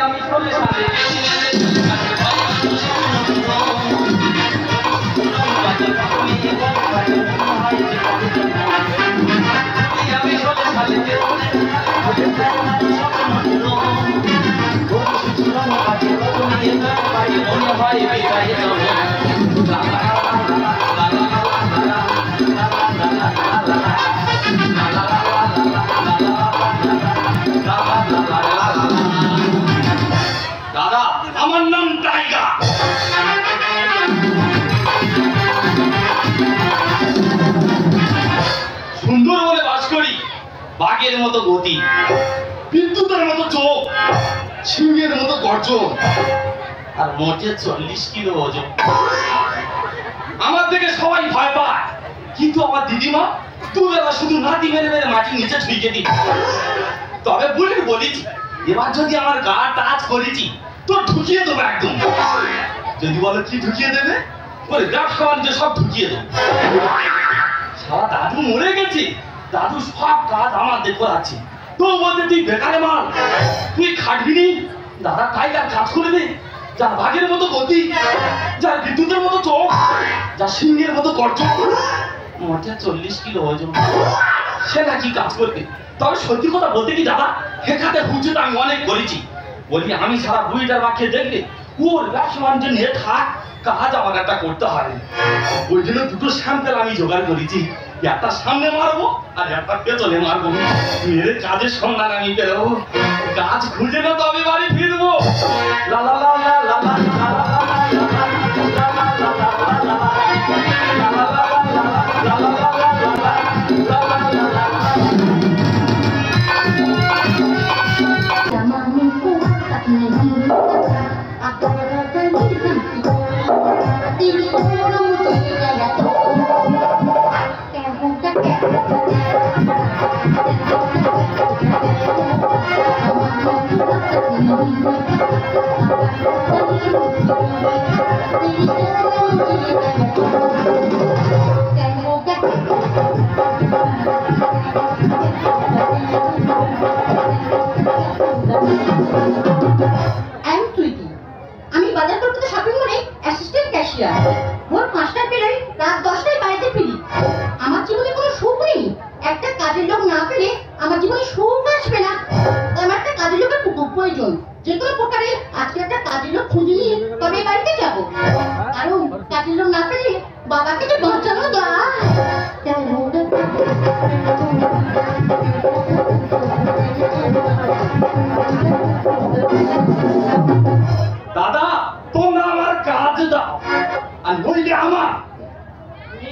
আমি চলে সালে আমি চলে সালে মনে হয় বিদায় দাদা আমার নাম টাইগার। সুন্দর বলে বাস করি, বাঘের মতো গতি, বিদ্যুতের মতো চোখ, সিংহের মতো গর্জন, আর মোটে 40 কিলো ওজন। আমার থেকে সবাই ভয় পায়, কিন্তু আমার দিদিমা দুবেলা শুধু নাতি মেরে মেরে মাটির নিচে ঠুইকে দিই। তবে বলেছি এবার যদি আমার গা টাচ করেছি তো ঢুকিয়ে দেবো একদম। যদি বলো কি ঢুকিয়ে দেবে, বলে ব্যবসা বাণিজ্য সব ঢুকিয়ে দেবো। সারা দাদু মরে গেছে, দাদু সব কাজ আমার দেখে আছে। তো বলতে তুই বেকারে মাল, তুই খাটবি নি, দাদা টাইগার কাজ করে দে। যার বাঘের মতো গতি, যার বিদ্যুতের মতো চোখ, যার সিংহের মতো গর্জন, মোটে 40 কিলো ওজন, সে নাকি কাজ করবে। তবে সত্যি কথা বলতে কি দাদা, হেখাতে হুঁচুটা আমি অনেক করেছি। বলি আমি সারা বুড়িটার বাক্যে দেখলে ওর ব্যবসা বাণিজ্য নিয়ে থাক, কাজ আমার একটা করতে হয়। ওই জন্য দুটো স্যাম্পেল আমি জোগাড় করেছি, একটা সামনে মারবো আর একটা পেছনে মারবো। মেরে কাজের সন্ধান আমি পেরোবো, কাজ খুঁজে না তবে বাড়ি ফিরবো। লা লা লা লা লা লা লা আমি বাজার করতে শপিং মলে অ্যাসিস্ট্যান্ট ক্যাশিয়ার। ভোর 5টায় বেরোই, রাত 10টায় বাড়িতে ফিরি। আমার জীবনে কোনো সুখ নেই। একটা কাজের লোক না পেলে আমার জীবনে সুখ আসবে না। আমার একটা কাজের লোকের প্রয়োজন। যে কোনো প্রকারে আজকে একটা কাজের লোক খুঁজে নিয়ে তবে বাড়িতে যাবো। কারণ কাজের লোক না পেলে বাবাকে যে বাঁচানো যায়। দাদা তোমরা আমার কাজ দাও, আর নইলে আমার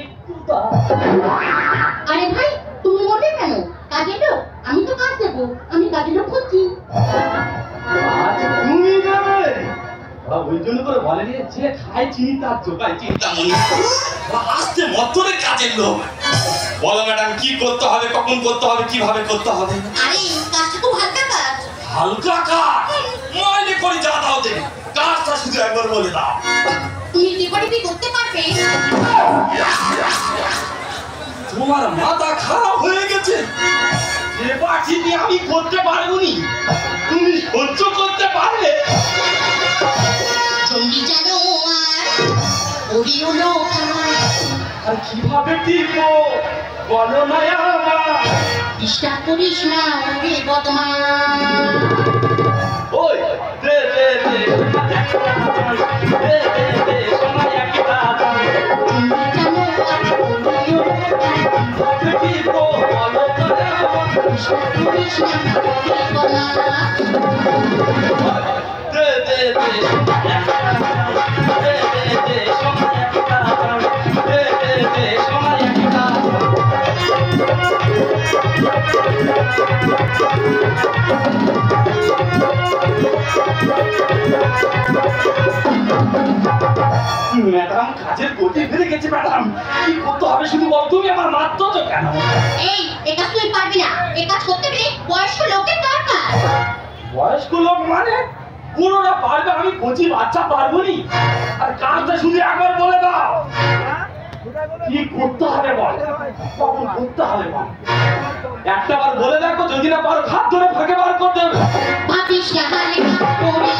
একটু দাও। আরে ভাই তুমি মনে কেন? কাজের লোক আমি তো কাজ দেবো, আমি কাজের লোক খুঁজছি। তুমি দেবে? ওই জন্য করে বলেনি যে খায় চিনি তার জোগায় চিন্তা মনে। আসতে মতরে কাজের লোক। বলো ম্যাডাম কি করতে হবে, কখন করতে হবে, কিভাবে করতে হবে? আরে কাজটা তো হালকা কাজ। হালকা কাজ মনে করে যা দাও দেবে, কাজটা শুধু একবার বলে দাও। তুমি রিপোর্টিং করতে পারবে? তোমার মাথা খারাপ হয়ে গেছে। রেপার্টি আমি করতে পারবো নি, তুমি সহ্য করতে পারবে? জঙ্গি জানো আর ওরিও লোক আর কিভাবে টিপো বলো না আমার। ডিস্টার্ব করিস না ওরে বদমা। ওই দে দে দে দে দে দে সময় একটা জঙ্গি জানো আর ওরিও লোক টিপো বলো না আমার। ডিস্টার্ব করিস না ওরে বদমা। দে দে দে দে দে দে সময় একটা দে দে দে সময় একটা। ম্যাডাম কাজের গতি বেড়ে গেছে ম্যাডাম, কি করতে হবে শুধু বল। তুমি আমার মারতো তো কেন? এই কাজ তুই পারবি না। এই কাজ করতে গেলে বয়স্ক লোকের দরকার। বয়স্ক লোক মানে? পুরোটা পারবে, আমি কচি বাচ্চা পারবো নি। আর কাজটা শুধু একবার বলে দাও, কি করতে হবে বল, কখন করতে হবে বল। একটা বার বলে দেখো, যদি না পারো হাত ধরে ফাঁকে বার করতে হবে। ভাবিস না হালে ওরে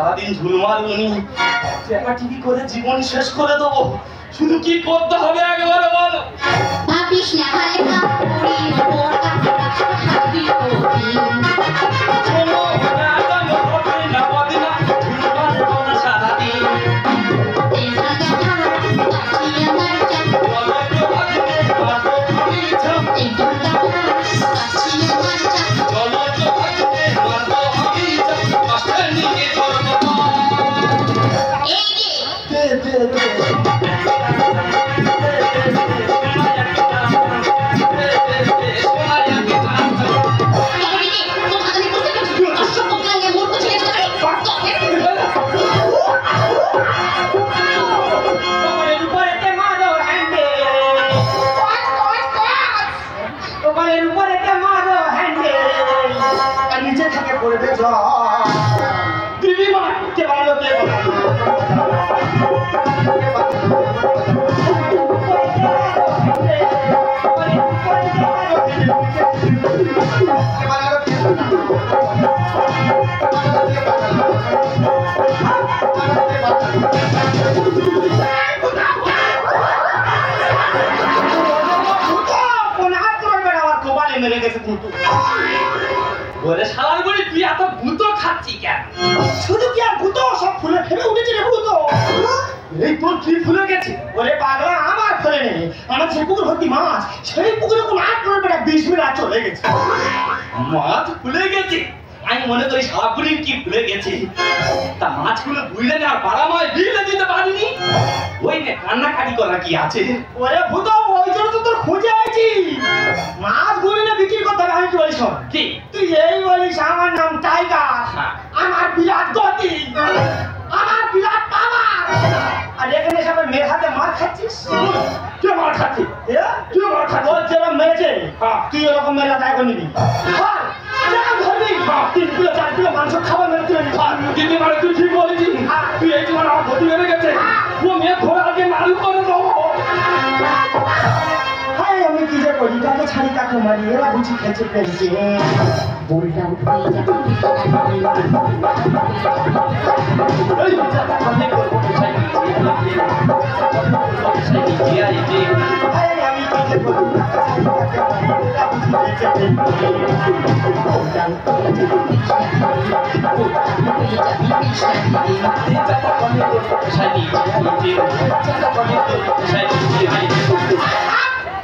সারাদিন ঝুলমার উনি টিভি করে জীবন শেষ করে দেবো। শুধু কি করতে হবে একবারে বলো। ভাবিস না হালকা পুরি ওর কাছে হাবি কোটি চলো না জানো হবে না হবে না ঝুলমার কোনো সারাদিন তেরা গাধা কাছি আমার চাপ বলো তো ভাবতে মাতো আমি ছাপ তেরা গাধা কাছি আমার চাপ চলো তো ভাবতে মাতো আমি ছাপ মাস্টার নিয়ে করবো এই যে দে নিচে থেকে পড়বে দিদিমা কে ভালো কে মেরে গেছে ভূত বলে শালার বলি তুই এত ভূত খাচ্ছি কেন? শুধু কি আর ভূত সব ফুলে ফেলে উঠেছে রে ভূত এই তোর কি ফুলে গেছে? ওরে পাগলা আমার ফেলে নেই আমার যে পুকুর ভর্তি মাছ সেই পুকুরে কোন আট করে বেটা 20 মিনিট চলে গেছে মাছ ফুলে গেছে? আমি মনে করি শালাপুরির কি ফুলে গেছে। তা মাছগুলো বুঝলে না পাড়া মাছ বিলে দিতে পারিনি। ওই নে কান্নাকাটি করা কি আছে? ওরে ভূত ওই জন্য তো তোর খুঁজে আইছি মাছ গুলি না বিক্রি করতে হবে আমি কি বলিস শোন। কি? তুই এই বলিস আমার নাম টাইগার হ্যাঁ। আমার বিরাট গতি আমার বিরাট পাওয়ার আর এখানে সবাই মেয়ের হাতে মার খাচ্ছিস কে মার খাচ্ছে? এ? কে মার খাচ্ছে? তোর যেরকম মেরেছে হ্যাঁ। তুই এরকম মেরে দায় করে নিবি আর যেরকম ধরবি 3 কিলো 4 কিলো মাংস খাবার মেরে তুলে নিবি দিদি মানে তুই ঠিক বলেছিস। তুই এই তোমার আমার ক্ষতি হয়ে গেছে। ও মেয়ে ধরে আগে নাড়ু করে দেবো। হায় আমি কি যে করি কাকে ছাড়ি কাকে মারি এরা বুঝি খেছে পেয়েছে বলটা উঠে যাবে এই বাচ্চাটা কানে করবো বিষয় কি? হায় আমি কি যে করি কাকে ছাড়ি কাকে মারি এরা বুঝি খেছে পেয়েছে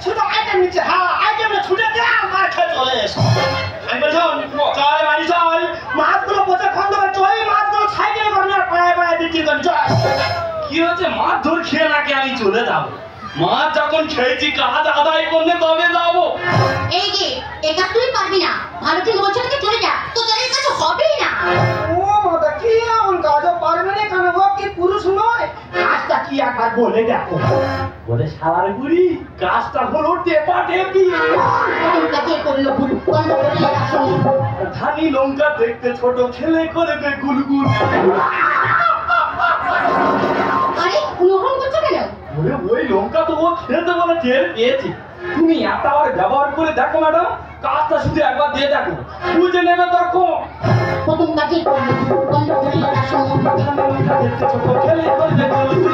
শুধু আইটেম নিচ্ছে হ্যাঁ আইটেমে ছুটে দে মার খেয়ে চলে এসো আমি বলছিলাম চল বাড়ি চল মাছগুলো পচে খন্ড করে চল মাছগুলো সাইকেলে করে নিয়ে পাড়ায় পাড়ায় বিক্রি করি চল কি হচ্ছে? মাছ ধর খেয়ে নাকি আমি চলে যাবো? মাছ যখন খেয়েছি কাজ আদায় করলে তবে যাবো। এই যে এটা তুই পারবি না ভালো থেকে বলছ না চলে যা তোদের কাছে হবেই না ও মাতা কি এমন কাজও পারবে না কেন গো কি পুরুষ নয় কাজটা কি একবার বলে দেখো বলে শালার গুড়ি কাজটা হলো টেপা টেপি। তোর কাছে করলো ভুল বন্ধ করে রাখো ধানি লঙ্কা দেখতে ছোট খেলে করবে গুলগুল। আরে গ্রহণ করছো কেন ওরে ওই লঙ্কা তো ও খেতে বলে টের পেয়েছি। তুমি একবার ব্যবহার করে দেখো ম্যাডাম, কাজটা শুধু একবার দিয়ে দেখো, বুঝে নেবে তখন। প্রথম কাজে করলো বন্ধ করে রাখো লঙ্কা দেখতে ছোট খেলে করবে গুলগুল।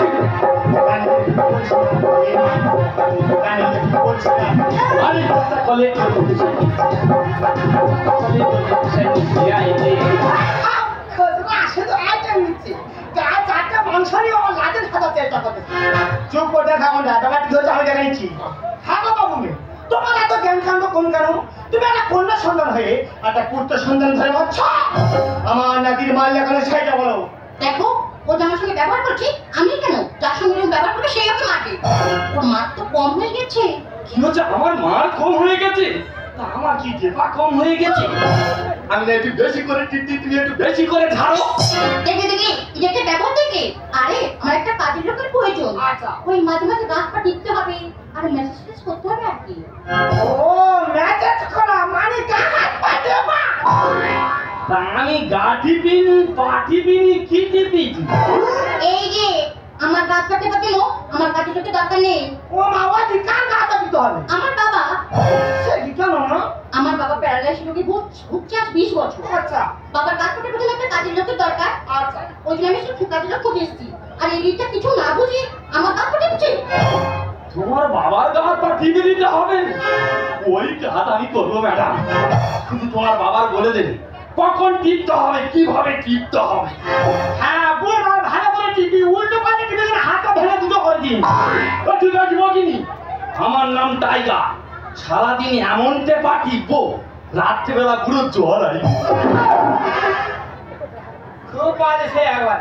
আরে কথা বলে চুপ করে থাকো না তোমার কি হচ্ছে আমি জানাইছি থাকো বাবু তোমার এত জ্ঞান কাণ্ড কোন কেন তুমি একটা কন্যা সন্তান হয়ে একটা পুত্র সন্তান ধরে বাচ্চ আমার নাতির মাল লাগানো সেইটা বলো দেখো ও আমার সঙ্গে ব্যবহার করছে আমি কেন যার সঙ্গে ব্যবহার করবে সেই ওকে মারবে ওর মার তো কম হয়ে গেছে কি হচ্ছে? আমার মার কম হয়ে গেছে? তা আমার কি জেপা কম হয়ে গেছে? আমি না একটু বেশি করে টিপটি, তুমি একটু বেশি করে ঝাড়ো। দেখে দেখে এটা ব্যবহার দেখে আরে আমার একটা কাজের লোকের প্রয়োজন আচ্ছা। ওই মাঝে মাঝে গাছ পা টিপতে হবে আর মেসেজ করতে হবে আর কি ও ম্যাচেজ করা মানে গাছ পাতে মা তা আমি গা টিপিনি, পা টিপিনি, কি টিপিছি? এই যে আমার গাছ কাটতে পারতে আমার কাজের লোকের দরকার নেই ও মা ওই কার গাছ দিতে হবে আমার বাবা সে কি কেন না আমার বাবা প্যারালাইসিস রোগে ভুগছে আজ 20 বছর আচ্ছা বাবার গাছ কাটার বদলে একটা কাজের লোকের দরকার। আচ্ছা ওই জন্য আমি শুধু কাজের লোক খুঁজে এসেছি। আর এই রিটটা কিছু না বুঝি আমার গাছ কাটাচ্ছে। তোমার বাবার গাছ পাঠিয়ে দিতে হবে। ওই কাজ আমি করবো ম্যাডাম, শুধু তোমার বাবার বলে দেবে কখন টিপতে হবে, কিভাবে টিপতে হবে। হ্যাঁ বলে ভালো করে টিপি, উল্টো পাল্টে টিপে যেন হাতটা ভেঙে দুটো করে দিন। ঠিক আছে মগিনি, আমার নাম টাইগার। সারাদিন এমন টেপা টিপবো, রাত্রেবেলা পুরো জ্বর আই। খুব বাজে সে একবার।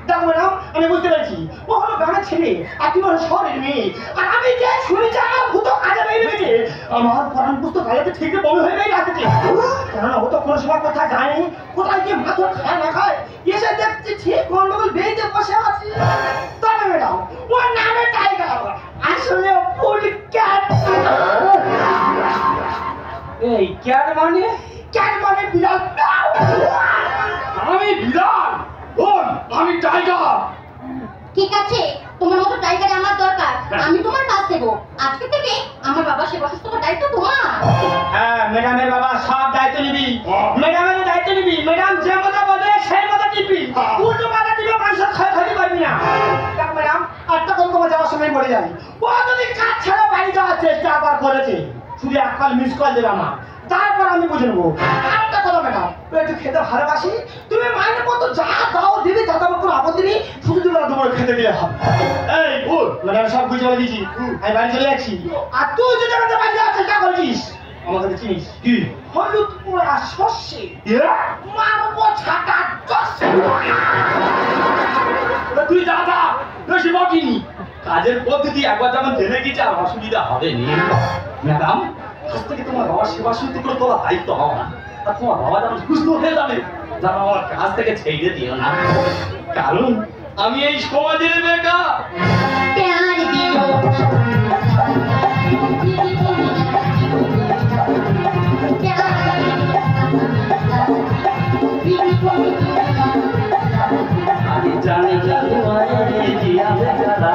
দেখো ম্যাডাম, আমি বুঝতে পেরেছি ও হলো গ্রামের ছেলে আর তুমি হলো শহরের মেয়ে। আর আমি যে শুনেছি আমার ভূত কাজে বেরিয়ে গেছে, আমার পড়ান পুস্তক গাড়িতে ঠিক বমি হয়ে বেরিয়ে আসছে। কেননা ও তো কোনো সময় কোথায় যায়নি, কোথায় গিয়ে মাথা খায় না খায়, এসে দেখছি ঠিক গন্ডগোল বেরিয়ে বসে আছে। তবে ম্যাডাম ওর নামে টাইগার, আসলে ফুল ক্যাট। এই ক্যাট মানে? ক্যাট মানে বিড়াল। আমি বিড়াল, বল আমি টাইগার। ঠিক আছে, তোমার মতো টাইগারে আমার দরকার। আমি তোমার কাজ দেবো। আজকে থেকে আমার বাবার সেবা শুশ্রূষার দায়িত্ব তোমার। হ্যাঁ ম্যাডামের বাবা সব দায়িত্ব নিবি, ম্যাডামের দায়িত্ব নিবি। ম্যাডাম যে মতো বলবে সেই মতো টিপি, উল্টো পাল্টা টিপে মানুষের ক্ষয়ক্ষতি করবি না। দেখ ম্যাডাম, একটা কথা তোমার যাওয়ার সময় বলে যাই, ও যদি কাজ ছাড়া বাড়ি যাওয়ার চেষ্টা আবার করেছে, শুধু এক কল মিস কল দেবে আমার, তারপর আমি বুঝে নেবো। আরেকটা কথা ম্যাডাম, তুই একটু খেতে ভালোবাসি, তুমি মাইনে মতো যা দাও দিবি, তাতে আমার কোনো আপত্তি নেই, শুধু তুমি তোমার খেতে দিলে হবে। এই বল, ম্যাডাম সব বুঝে বলে দিয়েছি, আমি বাড়ি চলে যাচ্ছি। আর তুই যদি আমাদের বাড়ি যাওয়ার চেষ্টা করেছিস, আমাকে চিনিস কি হলুদ পোড়া শস্যে মারবো ছাটা দশে। তুই দাদা বেশি মগিনি। কাজের পদ্ধতি একবার যেমন জেনে গেছে আর অসুবিধা হবে না। ম্যাডাম, আজ থেকে তোমার বাবার সেবা শুশ্রূষা করে তোলা দায়িত্ব হবে না। আর তোমার বাবা যেমন সুস্থ হয়ে যাবে, যেন আমার কাজ থেকে ছেড়ে দিও না, কারণ আমি এই সমাজের বেকার। প্যার দিও আমি জানি তোমায় জিয়া বেকারা।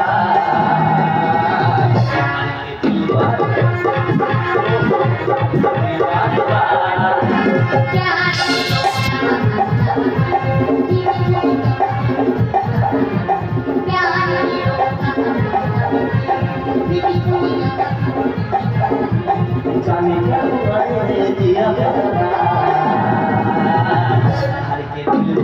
জানি তোমায় জিয়া বেকারা। হারিকে দিল